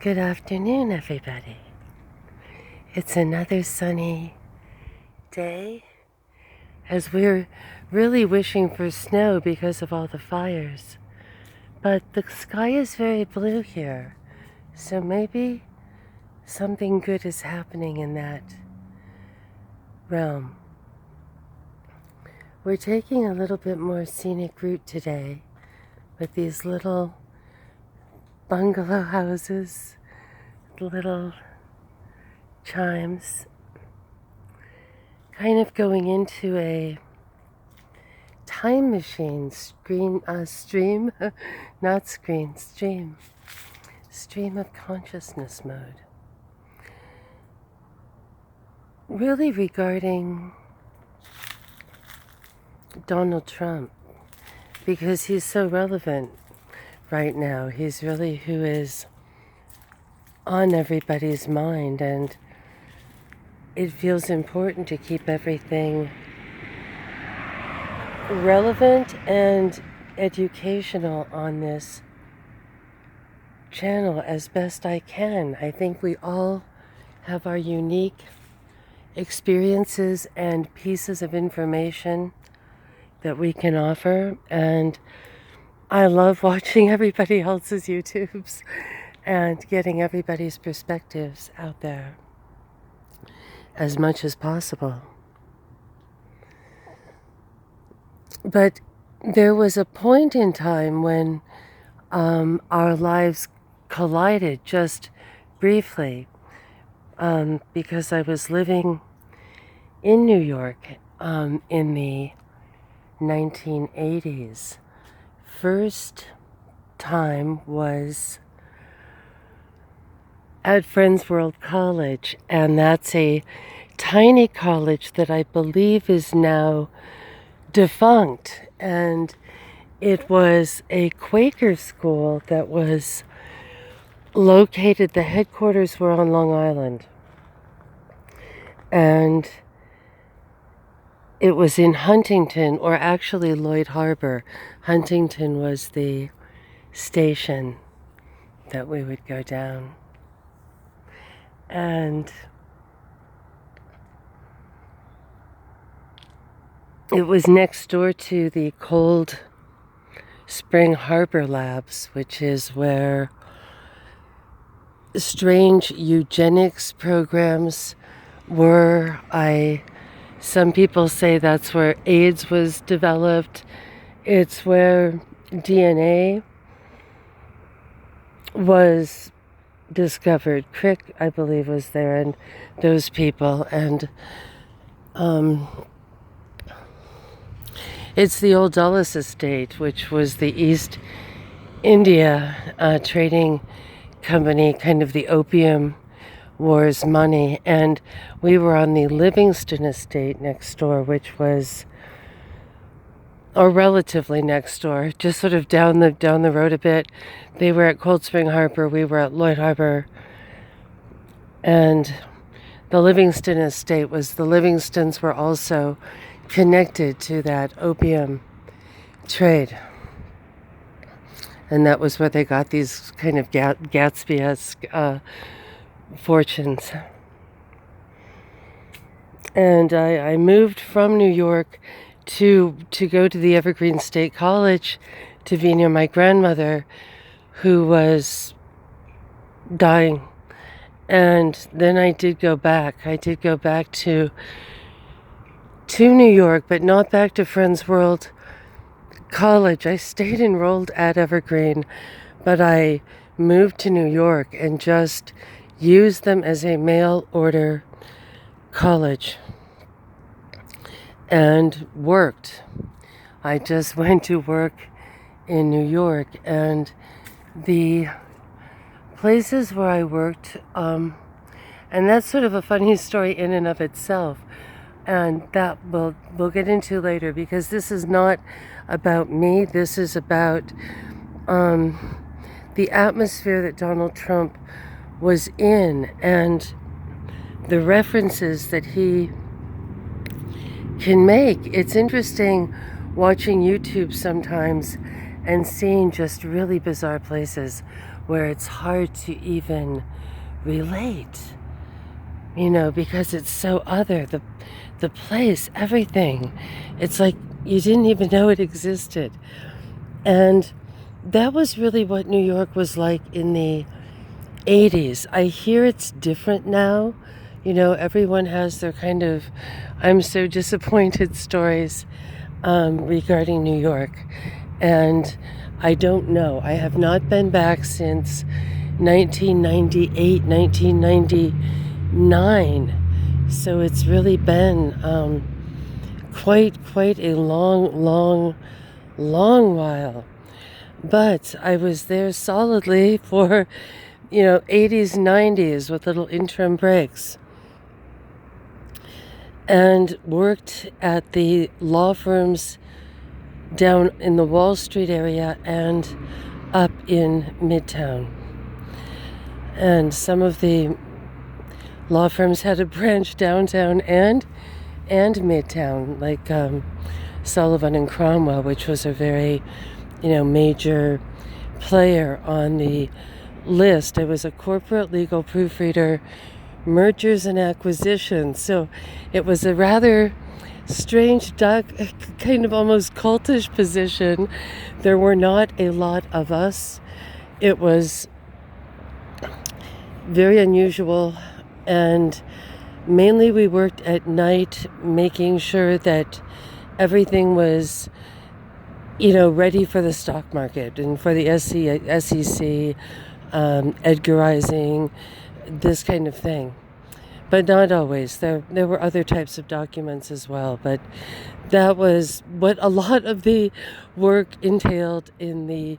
Good afternoon, everybody. It's another sunny day as we're really wishing for snow because of all the fires. But the sky is very blue here, so maybe something good is happening in that realm. We're taking a little bit more scenic route today with these little bungalow houses, little chimes, kind of going into a time machine stream of consciousness mode. Really regarding Donald Trump, because he's so relevant right now. He's really who is on everybody's mind, and it feels important to keep everything relevant and educational on this channel as best I can. I think we all have our unique experiences and pieces of information that we can offer, and I love watching everybody else's YouTubes and getting everybody's perspectives out there as much as possible. But there was a point in time when our lives collided just briefly, because I was living in New York in the 1980s. First time was at Friends World College, and that's a tiny college that I believe is now defunct, and it was a Quaker school that was located, the headquarters were on Long Island, and it was in Huntington, or actually Lloyd Harbor. Huntington was the station that we would go down. And it was next door to the Cold Spring Harbor Labs, which is where strange eugenics programs were. Some people say that's where AIDS was developed. It's where DNA was discovered. Crick, I believe, was there, and those people. And it's the old Dulles estate, which was the East India trading company, kind of the Opium Wars money, and we were on the Livingston estate next door, which was, or relatively next door, just sort of down the road a bit. They were at Cold Spring Harbor, we were at Lloyd Harbor, and the Livingston estate was, the Livingstons were also connected to that opium trade, and that was where they got these kind of Gatsby-esque fortunes. And I moved from New York to go to the Evergreen State College to be near my grandmother, who was dying. And then I did go back. To New York, but not back to Friends World College. I stayed enrolled at Evergreen, but I moved to New York and just used them as a mail order college and worked. I just went to work in New York, and the places where I worked, and that's sort of a funny story in and of itself, and that we'll get into later, because this is not about me. This is about the atmosphere that Donald Trump was in, and the references that he can make. It's interesting watching YouTube sometimes and seeing just really bizarre places where it's hard to even relate, because it's so other. The place, everything. It's like you didn't even know it existed. And that was really what New York was like in the 80s. I hear it's different now. Everyone has their kind of I'm so disappointed stories regarding New York. And I don't know. I have not been back since 1998, 1999. So it's really been quite a long while. But I was there solidly for 80s, 90s with little interim breaks, and worked at the law firms down in the Wall Street area and up in Midtown. And some of the law firms had a branch downtown and Midtown, like Sullivan and Cromwell, which was a very major player on the list. I was a corporate legal proofreader, mergers and acquisitions. So it was a rather strange, kind of almost cultish position. There were not a lot of us. It was very unusual, and mainly we worked at night, making sure that everything was ready for the stock market and for the SEC, Edgarizing, this kind of thing. But not always. There were other types of documents as well. But that was what a lot of the work entailed in the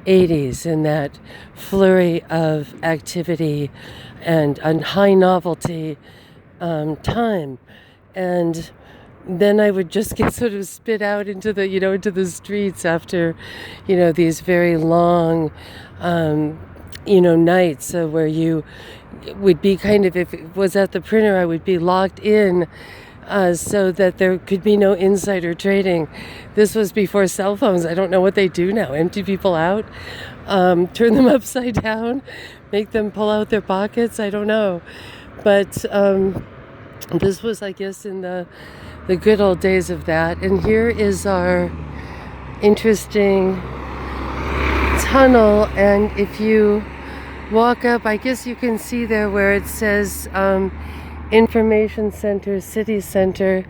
80s, in that flurry of activity and high novelty time. And then I would just get sort of spit out into the into the streets after these very long nights where you would be kind of, if it was at the printer, I would be locked in so that there could be no insider trading. This was before cell phones. I don't know what they do now. Empty people out, turn them upside down, make them pull out their pockets. I don't know. But this was, I guess, in the good old days of that. And here is our interesting tunnel. And if you walk up, I guess you can see there where it says Information Center, City Center.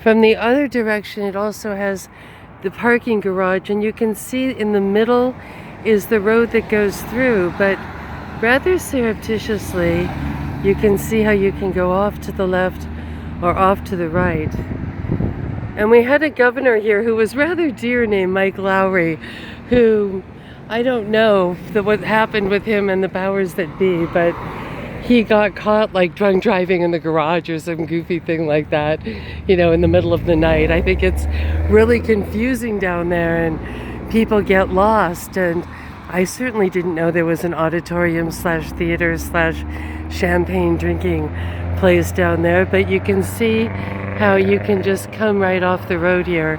From the other direction, it also has the parking garage, and you can see in the middle is the road that goes through, but rather surreptitiously you can see how you can go off to the left or off to the right. And we had a governor here who was rather dear, named Mike Lowry, who I don't know what happened with him and the powers that be, but he got caught like drunk driving in the garage or some goofy thing like that, in the middle of the night. I think it's really confusing down there and people get lost. And I certainly didn't know there was an auditorium / theater / champagne drinking place down there, but you can see how you can just come right off the road here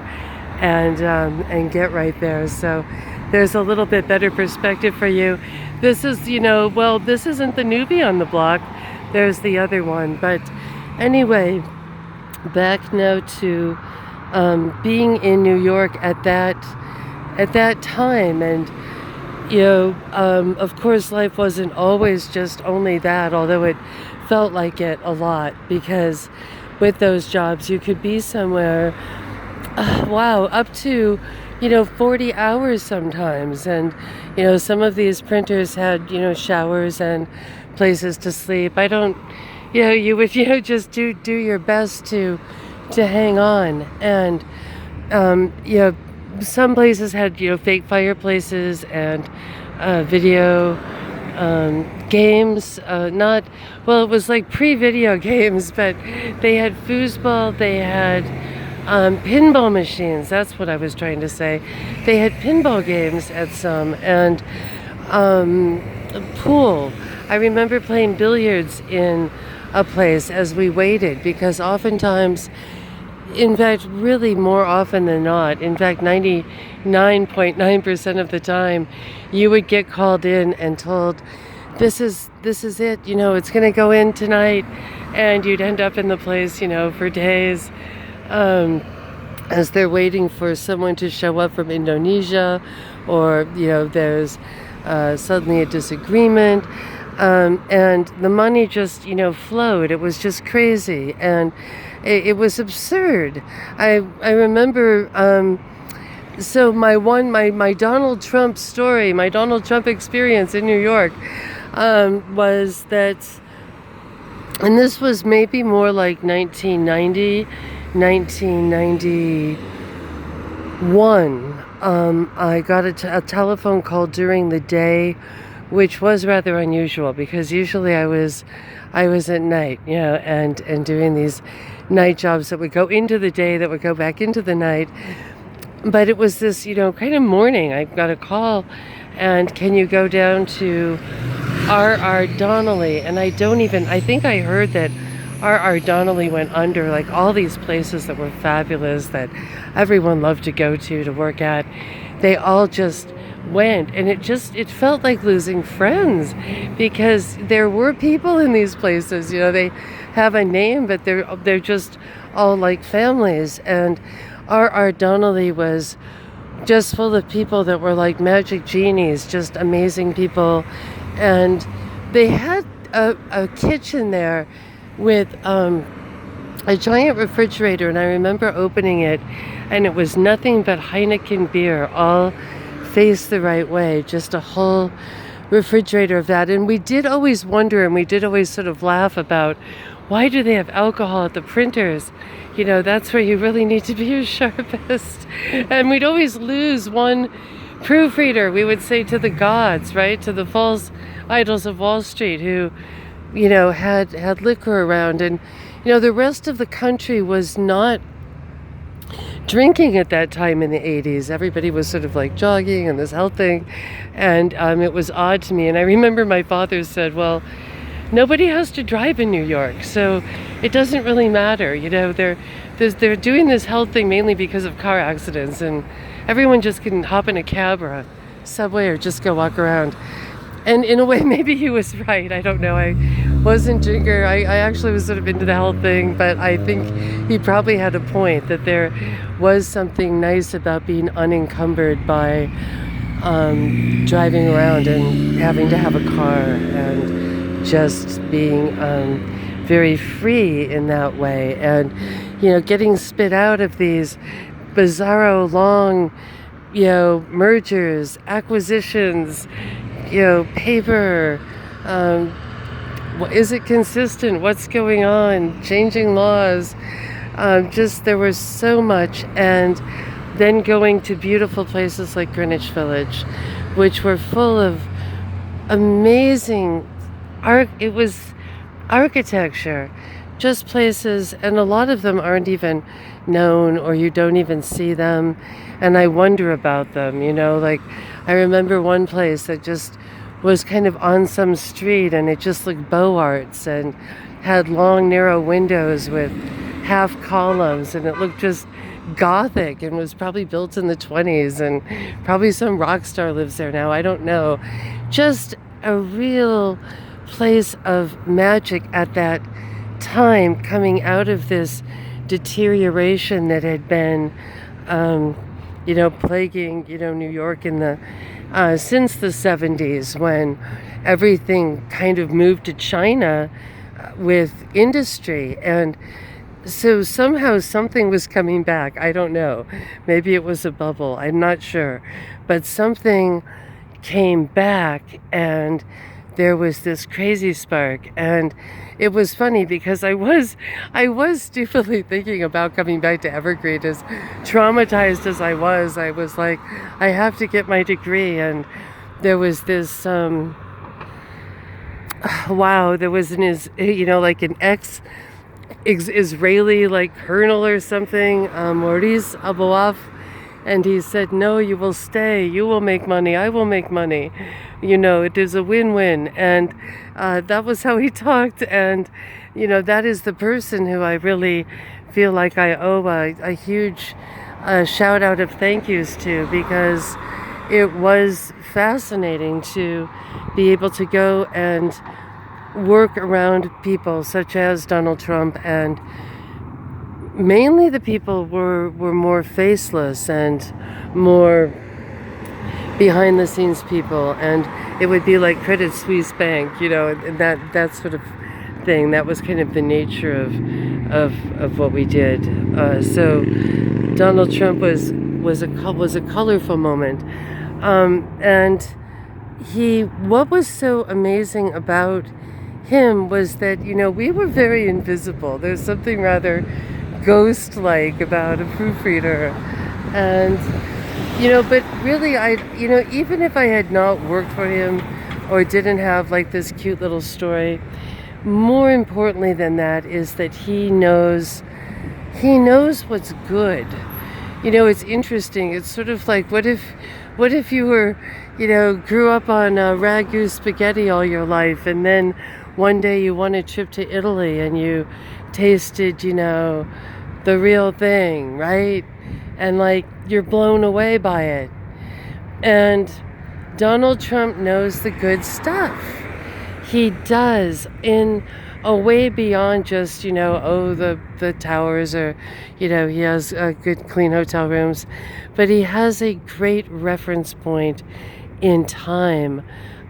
and get right there. So there's a little bit better perspective for you. This is, this isn't the newbie on the block. There's the other one. But anyway, back now to being in New York at that time. And, of course, life wasn't always just only that, although it felt like it a lot, because with those jobs, you could be somewhere, up to 40 hours sometimes. And, some of these printers had, showers and places to sleep. I don't, you would, just do your best to hang on. And, some places had, fake fireplaces and video games. It was like pre-video games, but they had foosball, they had pinball machines. That's what I was trying to say. They had pinball games at some, and pool. I remember playing billiards in a place as we waited, because oftentimes, In fact, really more often than not, in fact, 99.9% of the time, you would get called in and told, this is it, it's going to go in tonight, and you'd end up in the place, for days, as they're waiting for someone to show up from Indonesia, or, there's suddenly a disagreement. And the money just, flowed. It was just crazy. And it was absurd. I remember, so my Donald Trump story, my Donald Trump experience in New York, was that, and this was maybe more like 1991. I got a telephone call during the day, which was rather unusual because usually I was at night, and doing these night jobs that would go into the day, that would go back into the night. But it was this, kind of morning. I got a call, and can you go down to R.R. Donnelley? And I think I heard that R.R. Donnelley went under, like all these places that were fabulous, that everyone loved to go to work at. They all just went, and it felt like losing friends, because there were people in these places, they have a name, but they're just all like families. And R.R. Donnelley was just full of people that were like magic genies, just amazing people. And they had a kitchen there with a giant refrigerator, and I remember opening it, and it was nothing but Heineken beer, all faced the right way, just a whole refrigerator of that. And we did always wonder, and we did always sort of laugh about, why do they have alcohol at the printers? That's where you really need to be your sharpest. And we'd always lose one proofreader, we would say, to the gods, right? To the false idols of Wall Street, who, had liquor around. And, the rest of the country was not drinking at that time in the 80s. Everybody was sort of like jogging and this health thing. And it was odd to me. And I remember my father said, well, nobody has to drive in New York, so it doesn't really matter. They're doing this health thing mainly because of car accidents, and everyone just can hop in a cab or a subway or just go walk around. And in a way, maybe he was right. I don't know. I wasn't drinker. I actually was sort of into the health thing, but I think he probably had a point, that there was something nice about being unencumbered by driving around and having to have a car, and just being very free in that way. And, getting spit out of these bizarro long, mergers, acquisitions, paper, is it consistent? What's going on? Changing laws. There was so much. And then going to beautiful places like Greenwich Village, which were full of amazing it was architecture, just places, and a lot of them aren't even known, or you don't even see them, and I wonder about them. Like I remember one place that just was kind of on some street, and it just looked Beaux Arts and had long narrow windows with half columns, and it looked just Gothic, and was probably built in the 20s, and probably some rock star lives there now, I don't know. Just a real place of magic at that time, coming out of this deterioration that had been plaguing New York in the since the 70s, when everything kind of moved to China with industry. And so somehow something was coming back. I don't know, maybe it was a bubble, I'm not sure, but something came back, and there was this crazy spark. And it was funny because I was stupidly thinking about coming back to Evergreen. As traumatized as I was like, I have to get my degree. And there was this there was an like an Israeli like colonel or something, Maurice Abouaf. And he said, no, you will stay, you will make money, I will make money. It is a win-win. And that was how he talked. And, that is the person who I really feel like I owe a huge shout out of thank yous to, because it was fascinating to be able to go and work around people such as Donald Trump, and mainly the people were more faceless and more behind the scenes people, and it would be like Credit Suisse Bank, you know, and that sort of thing. That was kind of the nature of what we did. So Donald Trump was a colorful moment, and what was so amazing about him was that, you know, we were very invisible. There's something rather ghost-like about a proofreader, and you know, but really, you know, even if I had not worked for him or didn't have like this cute little story, more importantly than that is that he knows what's good. You know, it's interesting. It's sort of like, what if you were, you know, grew up on ragu spaghetti all your life, and then one day you won a trip to Italy and you tasted, you know, the real thing, right? And like, you're blown away by it. And Donald Trump knows the good stuff. He does, in a way beyond just, you know, oh, the towers, or, you know, he has good, clean hotel rooms. But he has a great reference point in time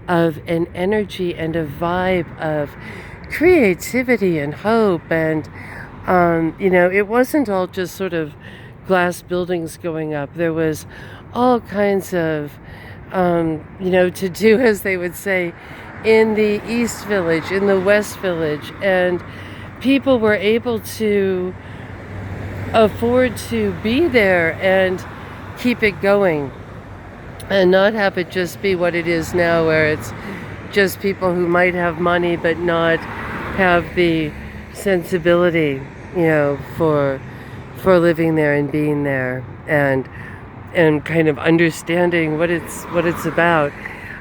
of an energy and a vibe of creativity and hope. And, you know, it wasn't all just sort of glass buildings going up. There was all kinds of, you know, to do, as they would say, in the East Village, in the West Village, and people were able to afford to be there and keep it going, and not have it just be what it is now, where it's just people who might have money but not have the sensibility, you know, for living there and being there, and kind of understanding what it's about.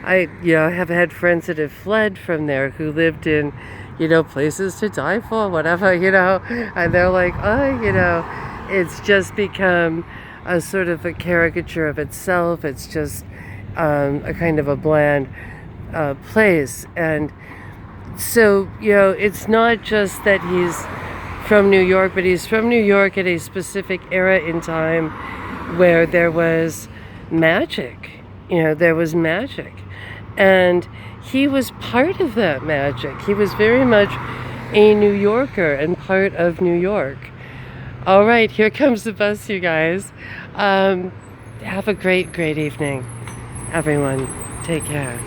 I, you know, have had friends that have fled from there, who lived in, you know, places to die for, whatever, you know, and they're like, oh, you know, it's just become a sort of a caricature of itself. It's just a kind of a bland place. And so, you know, it's not just that he's from New York, but he's from New York at a specific era in time where there was magic. You know, there was magic. And he was part of that magic. He was very much a New Yorker and part of New York. All right, here comes the bus, you guys. Have a great evening, everyone. Take care.